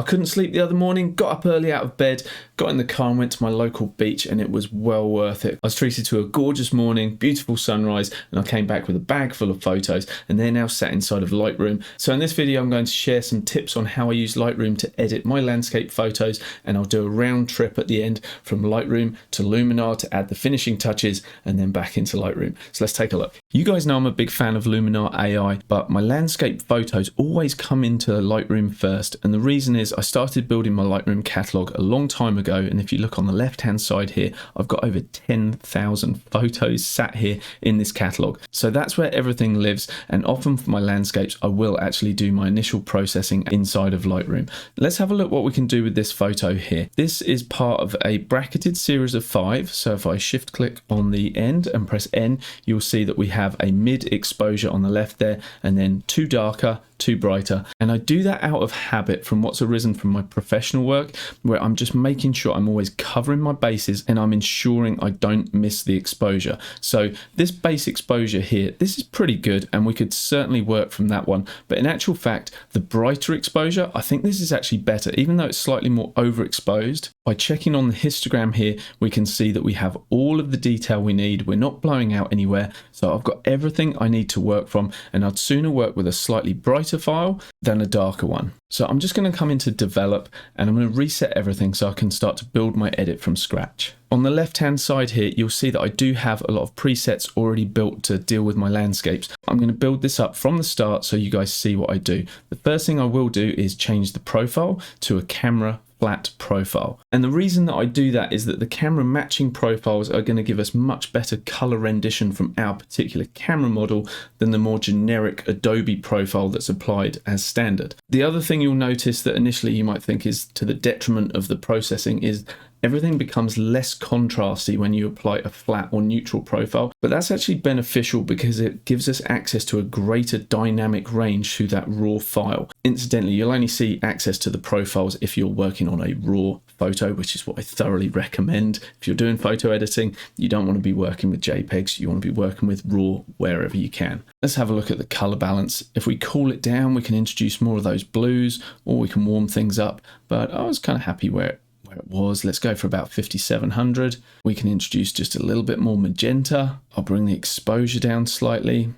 couldn't sleep the other morning, got up early out of bed, got in the car and went to my local beach, and it was well worth it. I was treated to a gorgeous morning, beautiful sunrise, and I came back with a bag full of photos, and they're now sat inside of Lightroom. So in this video, I'm going to share some tips on how I use Lightroom to edit my landscape photos, and I'll do a round trip at the end from Lightroom to Luminar to add the finishing touches, and then back into Lightroom. So let's take a look. You guys know I'm a big fan of Luminar AI, but my landscape photos always come into Lightroom first, and the reason is I started building my Lightroom catalog a long time ago, and if you look on the left hand side here, I've got over 10,000 photos sat here in this catalog. So that's where everything lives, and often for my landscapes I will actually do my initial processing inside of Lightroom. Let's have a look what we can do with this photo here. This is part of a bracketed series of 5, so if I shift click on the end and press N, you'll see that we have a mid exposure on the left there, and then 2 darker, 2 brighter, and I do that out of habit from what's arisen from my professional work, where I'm just making sure I'm always covering my bases and I'm ensuring I don't miss the exposure. So this base exposure here, this is pretty good, and we could certainly work from that one, but in actual fact the brighter exposure, I think this is actually better, even though it's slightly more overexposed. By checking on the histogram here, we can see that we have all of the detail we need. We're not blowing out anywhere, so I've got everything I need to work from, and I'd sooner work with a slightly brighter file than a darker one. So I'm just going to come into develop, and I'm going to reset everything so I can start to build my edit from scratch. On the left hand side here, you'll see that I do have a lot of presets already built to deal with my landscapes. I'm going to build this up from the start so you guys see what I do. The first thing I will do is change the profile to a camera flat profile, and the reason that I do that is that the camera matching profiles are going to give us much better color rendition from our particular camera model than the more generic Adobe profile that's applied as standard. The other thing you'll notice that initially you might think is to the detriment of the processing is everything becomes less contrasty when you apply a flat or neutral profile, but that's actually beneficial because it gives us access to a greater dynamic range through that raw file. Incidentally, you'll only see access to the profiles if you're working on a raw photo, which is what I thoroughly recommend. If you're doing photo editing, you don't want to be working with JPEGs, you want to be working with raw wherever you can. Let's have a look at the color balance. If we cool it down, we can introduce more of those blues, or we can warm things up, but I was kind of happy where it was. Let's go for about 5700. We can introduce just a little bit more magenta. I'll bring the exposure down slightly,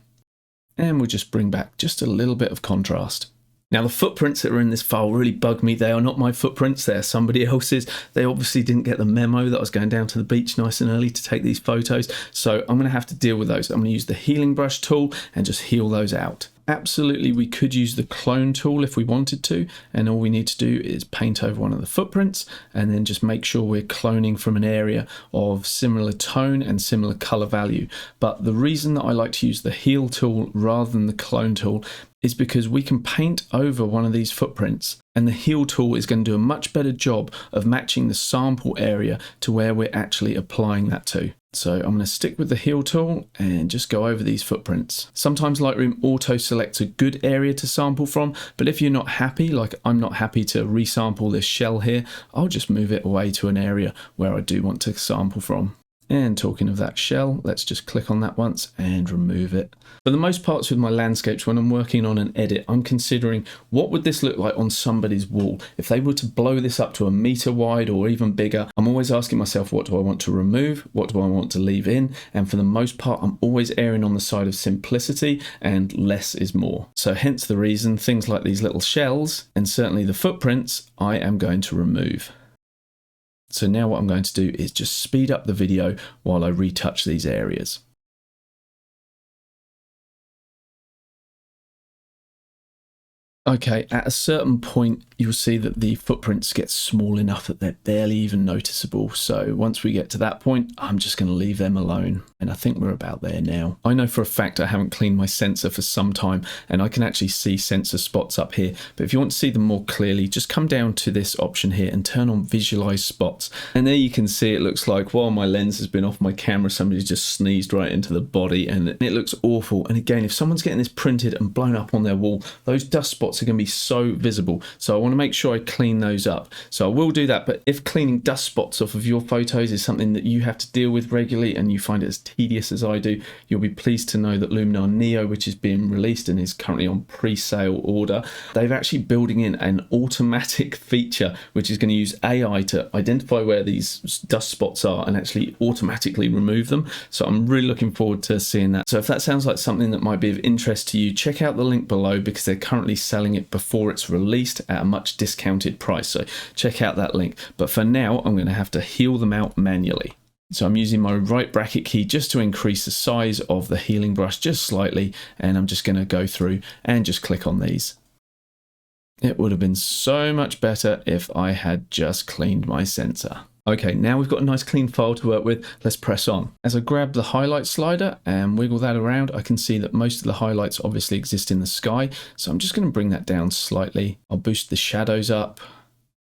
and we'll just bring back just a little bit of contrast. Now the footprints that are in this file really bug me. They are not my footprints, they're somebody else's. They obviously didn't get the memo that I was going down to the beach nice and early to take these photos, so I'm going to have to deal with those. I'm going to use the healing brush tool and just heal those out. Absolutely, we could use the clone tool if we wanted to, and all we need to do is paint over one of the footprints and then just make sure we're cloning from an area of similar tone and similar color value. But the reason that I like to use the heal tool rather than the clone tool is because we can paint over one of these footprints, and the heal tool is going to do a much better job of matching the sample area to where we're actually applying that to. So I'm going to stick with the heal tool and just go over these footprints. Sometimes Lightroom auto selects a good area to sample from, but if you're not happy, like I'm not happy to resample this shell here, I'll just move it away to an area where I do want to sample from. And talking of that shell, let's just click on that once and remove it. For the most parts with my landscapes, when I'm working on an edit, I'm considering what would this look like on somebody's wall. If they were to blow this up to 1 meter wide or even bigger, I'm always asking myself, what do I want to remove? What do I want to leave in? And for the most part, I'm always erring on the side of simplicity, and less is more. So hence the reason things like these little shells and certainly the footprints, I am going to remove. So now what I'm going to do is just speed up the video while I retouch these areas. Okay, at a certain point, you'll see that the footprints get small enough that they're barely even noticeable. So once we get to that point, I'm just going to leave them alone. And I think we're about there now. I know for a fact I haven't cleaned my sensor for some time, and I can actually see sensor spots up here. But if you want to see them more clearly, just come down to this option here and turn on visualize spots. And there you can see it looks like while my lens has been off my camera, somebody just sneezed right into the body, and it looks awful. And again, if someone's getting this printed and blown up on their wall, those dust spots are going to be so visible. So I want want to make sure I clean those up. So I will do that, but if cleaning dust spots off of your photos is something that you have to deal with regularly and you find it as tedious as I do, you'll be pleased to know that Luminar Neo, which is being released and is currently on pre-sale order, they're actually building in an automatic feature which is going to use AI to identify where these dust spots are and actually automatically remove them. So I'm really looking forward to seeing that. So if that sounds like something that might be of interest to you, check out the link below because they're currently selling it before it's released at a much discounted price. So check out that link. But for now, I'm going to have to heal them out manually. So I'm using my right bracket key just to increase the size of the healing brush just slightly, and I'm just going to go through and just click on these. It would have been so much better if I had just cleaned my sensor. Okay, now we've got a nice clean file to work with. Let's press on. As I grab the highlight slider and wiggle that around, I can see that most of the highlights obviously exist in the sky. So I'm just going to bring that down slightly. I'll boost the shadows up.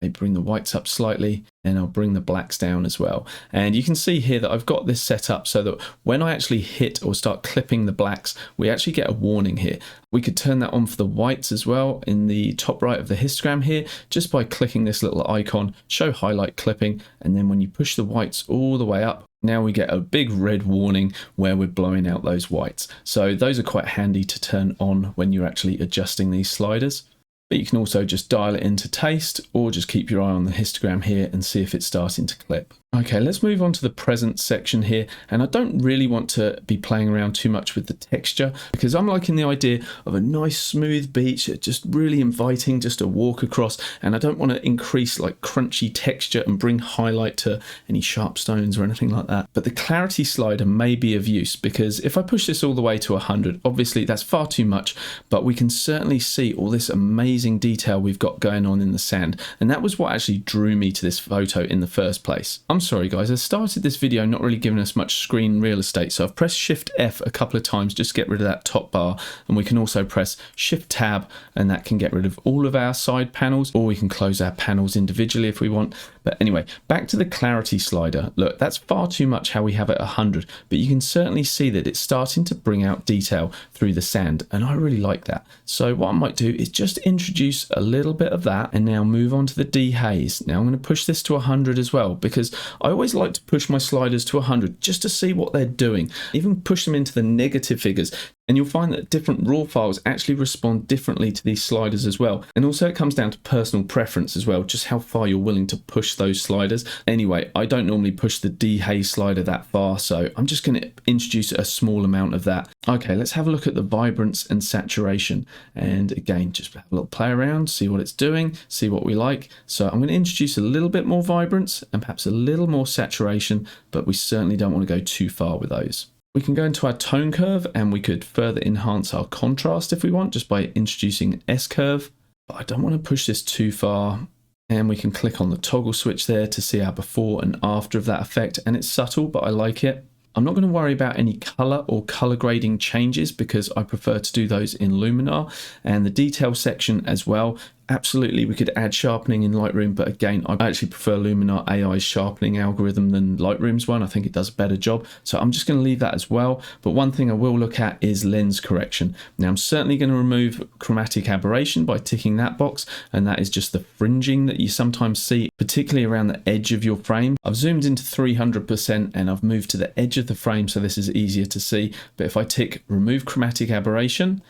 Maybe bring the whites up slightly, and I'll bring the blacks down as well. And you can see here that I've got this set up so that when I actually hit or start clipping the blacks, we actually get a warning here. We could turn that on for the whites as well in the top right of the histogram here, just by clicking this little icon, show highlight clipping, and then when you push the whites all the way up, now we get a big red warning where we're blowing out those whites. So those are quite handy to turn on when you're actually adjusting these sliders. But you can also just dial it into taste or just keep your eye on the histogram here and see if it's starting to clip. Okay, let's move on to the present section here. And I don't really want to be playing around too much with the texture because I'm liking the idea of a nice smooth beach, just really inviting just to walk across. And I don't want to increase like crunchy texture and bring highlight to any sharp stones or anything like that. But the clarity slider may be of use because if I push this all the way to 100, obviously that's far too much, but we can certainly see all this amazing detail we've got going on in the sand. And that was what actually drew me to this photo in the first place. I'm sorry guys, I started this video not really giving us much screen real estate, so I've pressed Shift F a couple of times just to get rid of that top bar, and we can also press Shift Tab and that can get rid of all of our side panels, or we can close our panels individually if we want. But anyway, back to the clarity slider. Look, that's far too much how we have it 100, but you can certainly see that it's starting to bring out detail through the sand, and I really like that. So what I might do is just introduce a little bit of that and now move on to the dehaze. Now I'm going to push this to 100 as well because I always like to push my sliders to 100 just to see what they're doing, even push them into the negative figures. And you'll find that different raw files actually respond differently to these sliders as well. And also it comes down to personal preference as well, just how far you're willing to push those sliders. Anyway, I don't normally push the dehaze slider that far, so I'm just going to introduce a small amount of that. Okay, let's have a look at the vibrance and saturation. And again, just have a little play around, see what it's doing, see what we like. So I'm going to introduce a little bit more vibrance and perhaps a little more saturation, but we certainly don't want to go too far with those. We can go into our tone curve and we could further enhance our contrast if we want, just by introducing S curve. But I don't want to push this too far. And we can click on the toggle switch there to see our before and after of that effect. And it's subtle, but I like it. I'm not going to worry about any color or color grading changes because I prefer to do those in Luminar, and the detail section as well. Absolutely, we could add sharpening in Lightroom, but again, I actually prefer Luminar AI's sharpening algorithm than Lightroom's one. I think it does a better job. So I'm just going to leave that as well. But one thing I will look at is lens correction. Now I'm certainly going to remove chromatic aberration by ticking that box, and that is just the fringing that you sometimes see, particularly around the edge of your frame. I've zoomed into 300% and I've moved to the edge of the frame so this is easier to see. But if I tick remove chromatic aberration,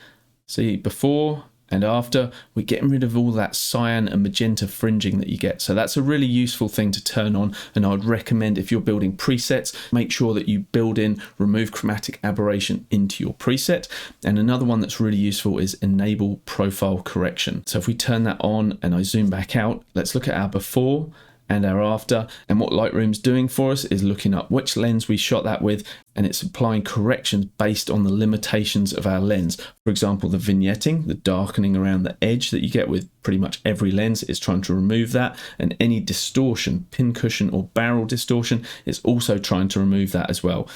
see before and after, we're getting rid of all that cyan and magenta fringing that you get. So that's a really useful thing to turn on, and I'd recommend if you're building presets, make sure that you build in remove chromatic aberration into your preset. And another one that's really useful is enable profile correction. So if we turn that on and I zoom back out, let's look at our before and our after, and what Lightroom's doing for us is looking up which lens we shot that with, and it's applying corrections based on the limitations of our lens. For example, the vignetting, the darkening around the edge that you get with pretty much every lens, is trying to remove that, and any distortion, pincushion or barrel distortion, is also trying to remove that as well.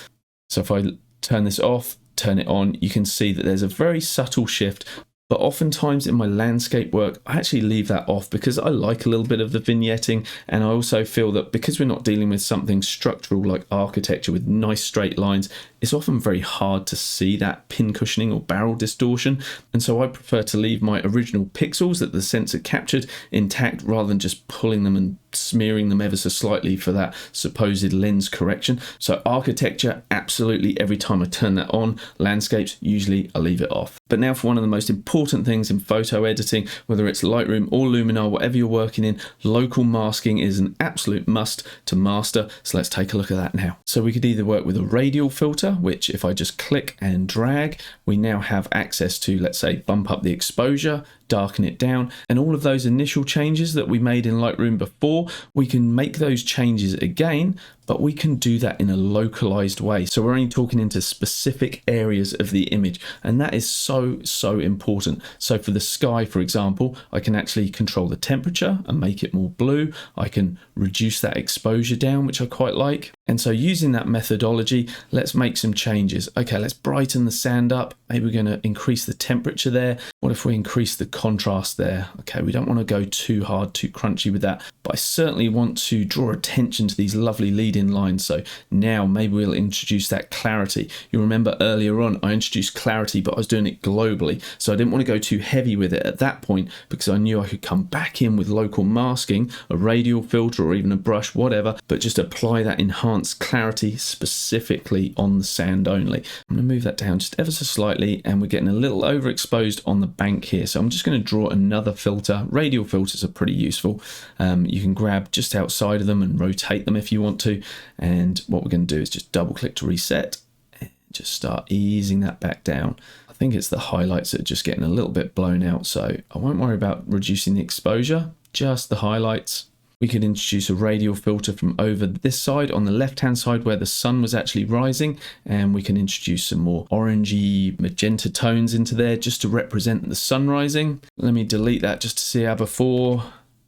So if I turn this off, turn it on, you can see that there's a very subtle shift. But oftentimes in my landscape work, I actually leave that off because I like a little bit of the vignetting, and I also feel that because we're not dealing with something structural like architecture with nice straight lines, it's often very hard to see that pin cushioning or barrel distortion. And so I prefer to leave my original pixels that the sensor captured intact rather than just pulling them and smearing them ever so slightly for that supposed lens correction. So architecture, absolutely every time I turn that on. Landscapes, usually I leave it off. But now for one of the most important things in photo editing, whether it's Lightroom or Luminar, whatever you're working in, local masking is an absolute must to master. So let's take a look at that now. So we could either work with a radial filter, which if I just click and drag, we now have access to, let's say, bump up the exposure, darken it down, and all of those initial changes that we made in Lightroom before, we can make those changes again, but we can do that in a localized way. So we're only talking into specific areas of the image, and that is so important. So for the sky, for example, I can actually control the temperature and make it more blue. I can reduce that exposure down, which I quite like. And so using that methodology, let's make some changes. Okay, let's brighten the sand up. Maybe we're going to increase the temperature there. What if we increase the contrast there? Okay, we don't want to go too hard, too crunchy with that, but I certainly want to draw attention to these lovely lead-in lines. So now maybe we'll introduce that clarity. You remember earlier on, I introduced clarity, but I was doing it globally. So I didn't want to go too heavy with it at that point because I knew I could come back in with local masking, a radial filter or even a brush, whatever, but just apply that enhanced clarity specifically on the sand only. I'm going to move that down just ever so slightly, and we're getting a little overexposed on the bank here. So I'm just going to draw another filter. Radial filters are pretty useful. You can grab just outside of them and rotate them if you want to. And what we're going to do is just double click to reset and just start easing that back down. I think it's the highlights that are just getting a little bit blown out. So I won't worry about reducing the exposure, just the highlights. We could introduce a radial filter from over this side on the left-hand side where the sun was actually rising, and we can introduce some more orangey magenta tones into there just to represent the sun rising. Let me delete that just to see how before.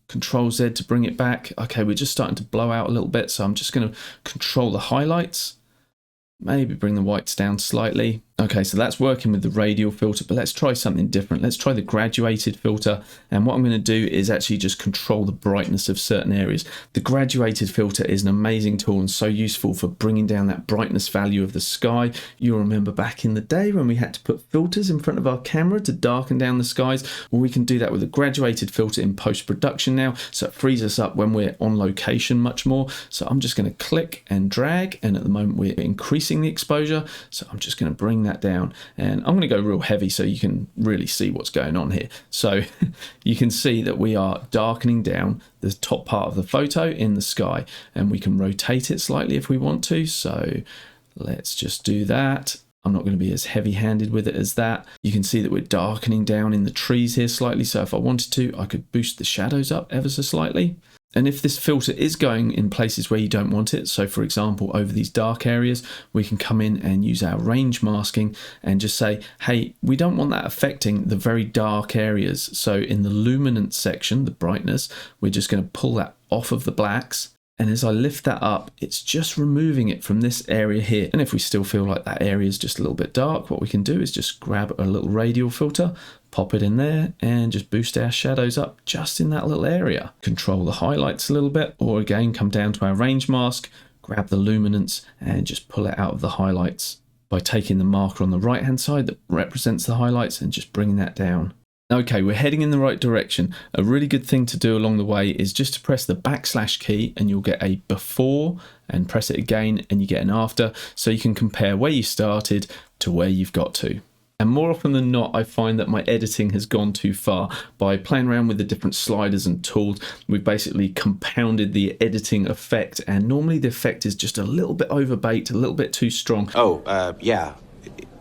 Control Z to bring it back. Okay, we're just starting to blow out a little bit, so I'm just going to control the highlights. Maybe bring the whites down slightly. Okay, so that's working with the radial filter, but let's try something different. Let's try the graduated filter. And what I'm going to do is actually just control the brightness of certain areas. The graduated filter is an amazing tool and so useful for bringing down that brightness value of the sky. You'll remember back in the day when we had to put filters in front of our camera to darken down the skies. Well, we can do that with a graduated filter in post-production now. So it frees us up when we're on location much more. So I'm just going to click and drag, and at the moment we're increasing the exposure. So I'm just going to bring that down, and I'm going to go real heavy so you can really see what's going on here. So you can see that we are darkening down the top part of the photo in the sky, and we can rotate it slightly if we want to. So let's just do that. I'm not going to be as heavy-handed with it as that. You can see that we're darkening down in the trees here slightly. So if I wanted to, I could boost the shadows up ever so slightly. And if this filter is going in places where you don't want it, so for example, over these dark areas, we can come in and use our range masking and just say, hey, we don't want that affecting the very dark areas. So in the luminance section, the brightness, we're just going to pull that off of the blacks. And as I lift that up, it's just removing it from this area here. And if we still feel like that area is just a little bit dark, what we can do is just grab a little radial filter, pop it in there, and just boost our shadows up just in that little area. Control the highlights a little bit, or again, come down to our range mask, grab the luminance, and just pull it out of the highlights by taking the marker on the right-hand side that represents the highlights and just bringing that down. Okay, we're heading in the right direction. A really good thing to do along the way is just to press the backslash key, and you'll get a before, and press it again and you get an after, so you can compare where you started to where you've got to. And more often than not, I find that my editing has gone too far. By playing around with the different sliders and tools, we've basically compounded the editing effect, and normally the effect is just a little bit overbaked, a little bit too strong. Yeah.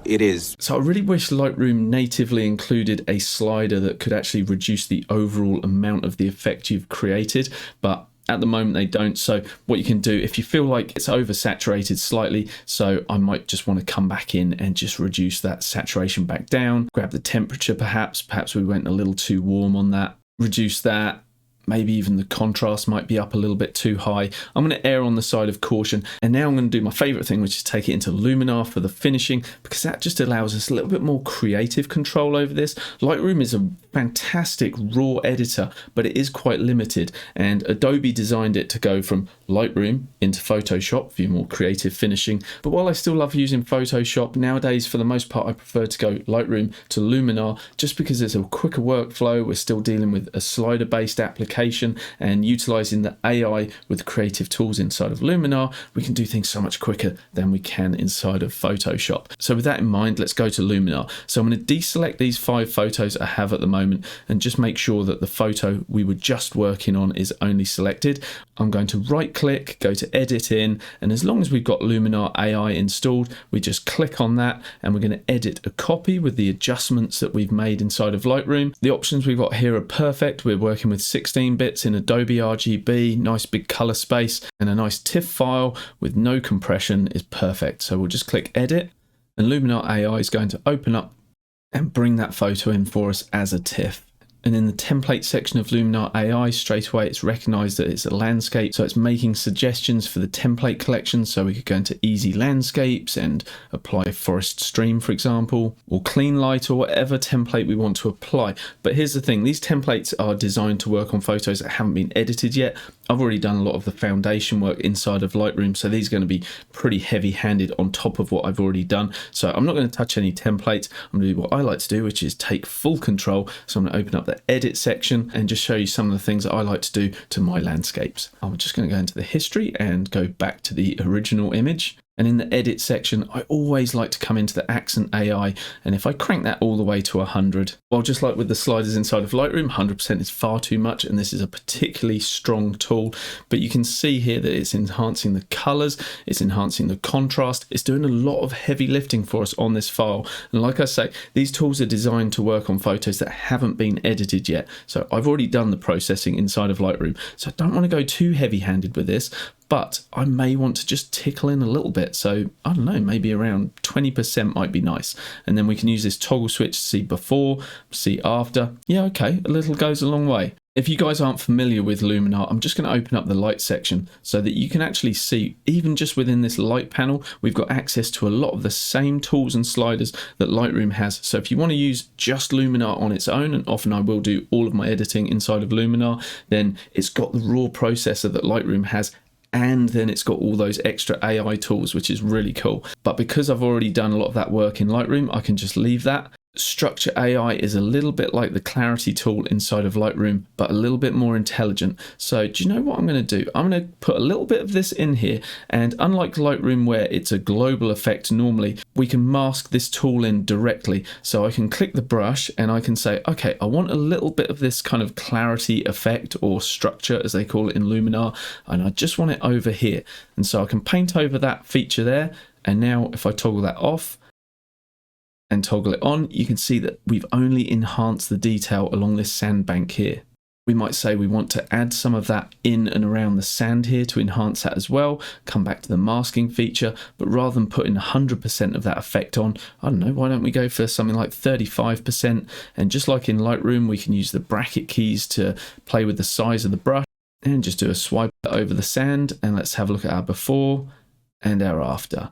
It is. So I really wish Lightroom natively included a slider that could actually reduce the overall amount of the effect you've created, but at the moment they don't. So what you can do, if you feel like it's oversaturated slightly, so I might just want to come back in and just reduce that saturation back down, grab the temperature perhaps we went a little too warm on that, reduce that, Maybe even the contrast might be up a little bit too high. I'm going to err on the side of caution. And now I'm going to do my favorite thing, which is take it into Luminar for the finishing, because that just allows us a little bit more creative control over this. Lightroom is a fantastic raw editor, but it is quite limited. And Adobe designed it to go from Lightroom into Photoshop for more creative finishing. But while I still love using Photoshop, nowadays, for the most part, I prefer to go Lightroom to Luminar just because it's a quicker workflow. We're still dealing with a slider-based application, and utilizing the AI with creative tools inside of Luminar, we can do things so much quicker than we can inside of Photoshop. So with that in mind, let's go to Luminar. So I'm going to deselect these 5 photos I have at the moment and just make sure that the photo we were just working on is only selected. I'm going to right click, go to edit in, and as long as we've got Luminar AI installed, we just click on that and we're going to edit a copy with the adjustments that we've made inside of Lightroom. The options we've got here are perfect. We're working with 16 bits in Adobe RGB, nice big color space, and a nice TIFF file with no compression is perfect. So we'll just click edit, and Luminar AI is going to open up and bring that photo in for us as a TIFF. And in the template section of Luminar AI, straight away it's recognized that it's a landscape, so it's making suggestions for the template collection. So we could go into easy landscapes and apply forest stream, for example, or clean light, or whatever template we want to apply. But here's the thing, these templates are designed to work on photos that haven't been edited yet. I've already done a lot of the foundation work inside of Lightroom, so these are going to be pretty heavy-handed on top of what I've already done. So I'm not going to touch any templates. I'm going to do what I like to do, which is take full control. So I'm going to open up the edit section and just show you some of the things that I like to do to my landscapes. I'm just going to go into the history and go back to the original image. And in the edit section, I always like to come into the accent AI. And if I crank that all the way to 100, well, just like with the sliders inside of Lightroom, 100% is far too much. And this is a particularly strong tool, but you can see here that it's enhancing the colors, it's enhancing the contrast. It's doing a lot of heavy lifting for us on this file. And like I say, these tools are designed to work on photos that haven't been edited yet. So I've already done the processing inside of Lightroom. So I don't want to go too heavy handed with this, but I may want to just tickle in a little bit. So I don't know, maybe around 20% might be nice. And then we can use this toggle switch to see before, see after. Yeah, okay, a little goes a long way. If you guys aren't familiar with Luminar, I'm just going to open up the light section so that you can actually see, even just within this light panel, we've got access to a lot of the same tools and sliders that Lightroom has. So if you want to use just Luminar on its own, and often I will do all of my editing inside of Luminar, then it's got the raw processor that Lightroom has, and then it's got all those extra AI tools, which is really cool. But because I've already done a lot of that work in Lightroom, I can just leave that. Structure AI is a little bit like the clarity tool inside of Lightroom, but a little bit more intelligent. So do you know what I'm going to do? I'm going to put a little bit of this in here, and unlike Lightroom where it's a global effect normally, we can mask this tool in directly. So I can click the brush and I can say, okay, I want a little bit of this kind of clarity effect, or structure as they call it in Luminar, and I just want it over here. And so I can paint over that feature there, and now if I toggle that off and toggle it on, you can see that we've only enhanced the detail along this sandbank here. We might say we want to add some of that in and around the sand here to enhance that as well. Come back to the masking feature, but rather than putting 100% of that effect on, I don't know, why don't we go for something like 35%? And just like in Lightroom, we can use the bracket keys to play with the size of the brush and just do a swipe over the sand. And let's have a look at our before and our after.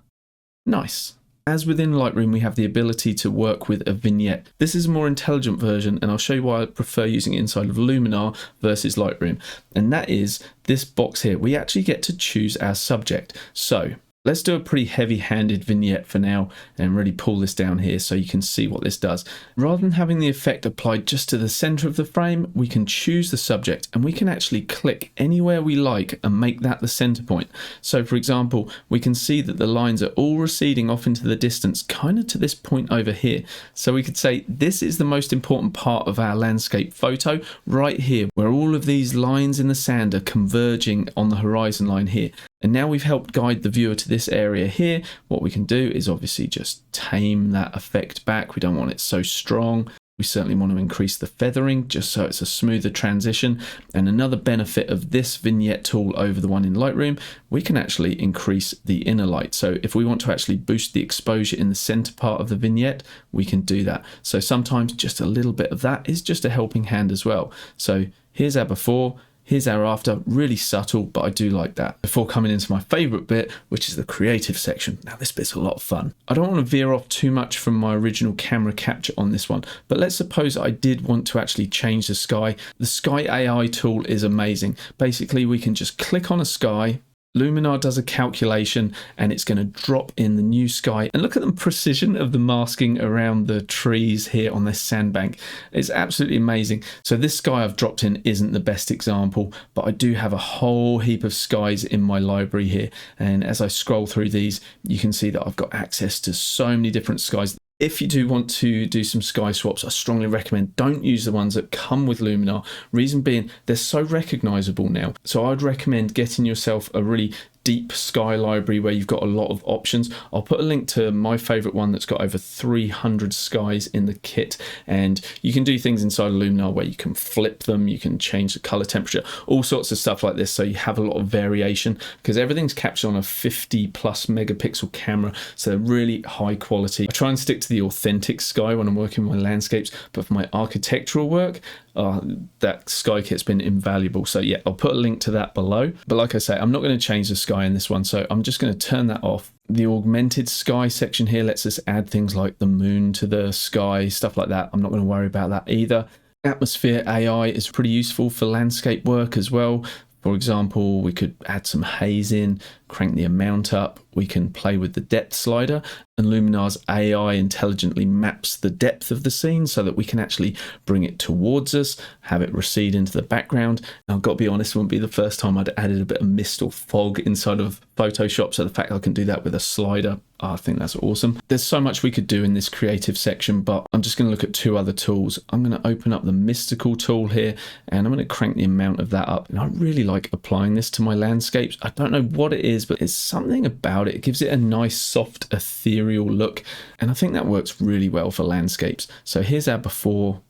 Nice. As within Lightroom, we have the ability to work with a vignette. This is a more intelligent version, and I'll show you why I prefer using it inside of Luminar versus Lightroom. And that is this box here. We actually get to choose our subject. So let's do a pretty heavy-handed vignette for now and really pull this down here so you can see what this does. Rather than having the effect applied just to the center of the frame, we can choose the subject and we can actually click anywhere we like and make that the center point. So for example, we can see that the lines are all receding off into the distance, kind of to this point over here. So we could say this is the most important part of our landscape photo right here, where all of these lines in the sand are converging on the horizon line here. And now we've helped guide the viewer to this area here. What we can do is obviously just tame that effect back. We don't want it so strong. We certainly want to increase the feathering just so it's a smoother transition. And another benefit of this vignette tool over the one in Lightroom, we can actually increase the inner light. So if we want to actually boost the exposure in the center part of the vignette, we can do that. So sometimes just a little bit of that is just a helping hand as well. So Here's our before. Here's our after, really subtle, but I do like that. Before coming into my favorite bit, which is the creative section. Now this bit's a lot of fun. I don't want to veer off too much from my original camera capture on this one, but let's suppose I did want to actually change the sky. The Sky AI tool is amazing. Basically, we can just click on a sky, Luminar does a calculation and it's going to drop in the new sky. And look at the precision of the masking around the trees here on this sandbank. It's absolutely amazing. So this sky I've dropped in isn't the best example, but I do have a whole heap of skies in my library here. And as I scroll through these, you can see that I've got access to so many different skies. If you do want to do some sky swaps, I strongly recommend don't use the ones that come with Luminar. Reason being, they're so recognizable now. So I'd recommend getting yourself a really deep sky library where you've got a lot of options. I'll put a link to my favorite one that's got over 300 skies in the kit, and you can do things inside of Luminar where you can flip them, you can change the color temperature, all sorts of stuff like this, so you have a lot of variation because everything's captured on a 50 plus megapixel camera, so they're really high quality. I try and stick to the authentic sky when I'm working with my landscapes, but for my architectural work, that sky kit's been invaluable. So yeah, I'll put a link to that below. But like I say, I'm not going to change the sky in this one, so I'm just going to turn that off. The augmented sky section here lets us add things like the moon to the sky, stuff like that. I'm not going to worry about that either. Atmosphere AI is pretty useful for landscape work as well. For example, we could add some haze in, crank the amount up. We can play with the depth slider, and Luminar's AI intelligently maps the depth of the scene so that we can actually bring it towards us, have it recede into the background. Now, I've got to be honest, it wouldn't be the first time I'd added a bit of mist or fog inside of Photoshop, so the fact I can do that with a slider, I think that's awesome. There's so much we could do in this creative section, but I'm just going to look at two other tools. I'm going to open up the mystical tool here, and I'm going to crank the amount of that up. And I really like applying this to my landscapes. I don't know what it is, but it's something about it. It gives it a nice, soft, ethereal look. And I think that works really well for landscapes. So here's our before,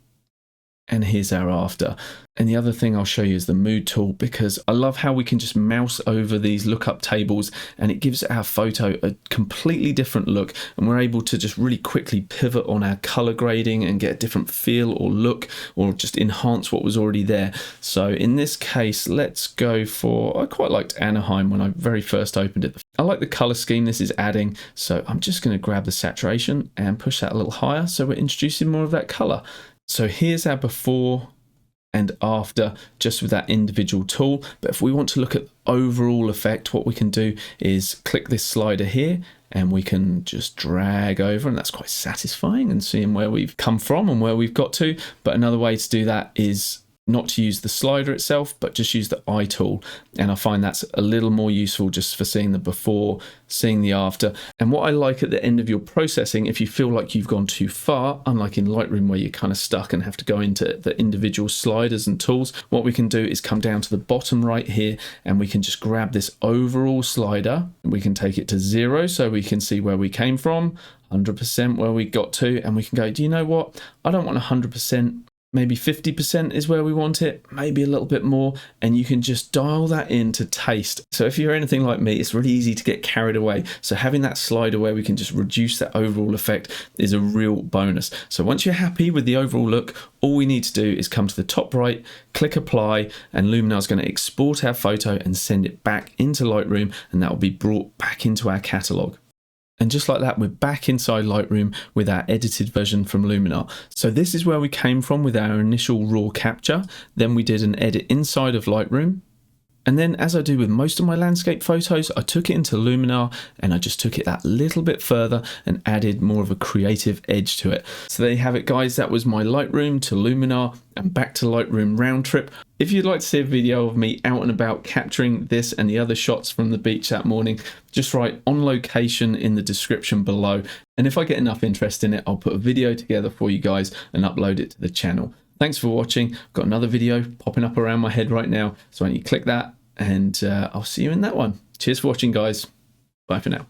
and here's our after. And the other thing I'll show you is the mood tool, because I love how we can just mouse over these lookup tables and it gives our photo a completely different look, and we're able to just really quickly pivot on our color grading and get a different feel or look, or just enhance what was already there. So in this case, let's go for, I quite liked Anaheim when I very first opened it. I like the color scheme this is adding, so I'm just going to grab the saturation and push that a little higher, so we're introducing more of that color. So here's our before and after, just with that individual tool. But if we want to look at overall effect, what we can do is click this slider here and we can just drag over, and that's quite satisfying and seeing where we've come from and where we've got to. But another way to do that is not to use the slider itself, but just use the eye tool. And I find that's a little more useful just for seeing the before, seeing the after. And what I like at the end of your processing, if you feel like you've gone too far, unlike in Lightroom where you're kind of stuck and have to go into the individual sliders and tools, what we can do is come down to the bottom right here and we can just grab this overall slider. We can take it to 0 so we can see where we came from, 100% where we got to, and we can go, do you know what? I don't want 100%. Maybe 50% is where we want it, maybe a little bit more, and you can just dial that in to taste. So if you're anything like me, it's really easy to get carried away. So having that slider where we can just reduce that overall effect is a real bonus. So once you're happy with the overall look, all we need to do is come to the top right, click apply, and Luminar is going to export our photo and send it back into Lightroom, and that will be brought back into our catalog. And just like that, we're back inside Lightroom with our edited version from Luminar. So this is where we came from with our initial raw capture. Then we did an edit inside of Lightroom. And then, as I do with most of my landscape photos, I took it into Luminar and I just took it that little bit further and added more of a creative edge to it. So there you have it, guys. That was my Lightroom to Luminar and back to Lightroom round trip. If you'd like to see a video of me out and about capturing this and the other shots from the beach that morning, just write on location in the description below. And if I get enough interest in it, I'll put a video together for you guys and upload it to the channel. Thanks for watching. I've got another video popping up around my head right now, so why don't you click that, and I'll see you in that one. Cheers for watching, guys. Bye for now.